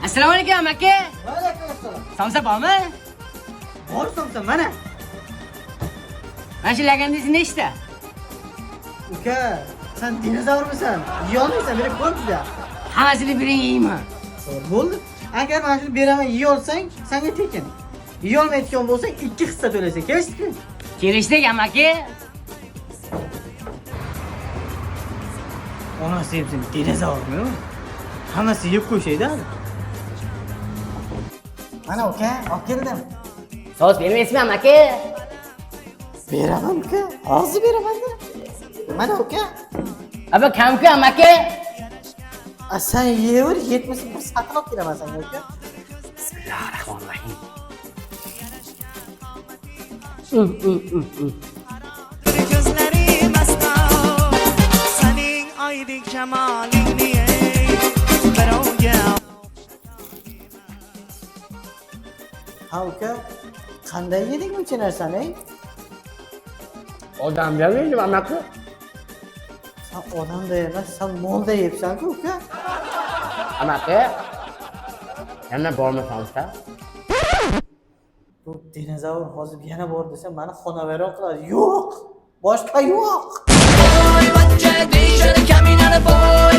Assalomu alaykum amaki. Va alaykum assalom. Somsa bormi? Bor somsa mana. Mana shu lagandangiz nechta? Uka, sen dinozavrmisan? Yeyolmaysan, berib ko'ribdi. Hammasini bering yeyman. Bo'ldi. Agar mana shuni beraman yey olsang, senga tekin. Yey olmayotgan bo'lsang, 2 hissa to'laysan. Kelishdikmi? Kelishdik amaki. Onasi ham sen dinozavrmi? Hammasi yeb qo'yishaydi. Mana uka, olib keldim. Sos bermaysizmi amaki? Beraman uka. Hozir beraman-da. Mana uka. Aba kamku amaki. Sen yever, yetmasa bir satın olib kelaman senga uka. Bismillahirrahmanirrahim. Gözlerim asla senin aydın cemalin niye Beroge Ha uka, qanday yeding buncha narsani? Odam bermaydi amaki. Sen odamda emas, sen molda yeyapsan-ku uka. Amaki. Yana bormi somsa? Bu dinozavr hozir yana bor desa, meni xonavayron qiladi. Yo'q, boshqa yo'q. Boy bachcha deyishadi kaminani boy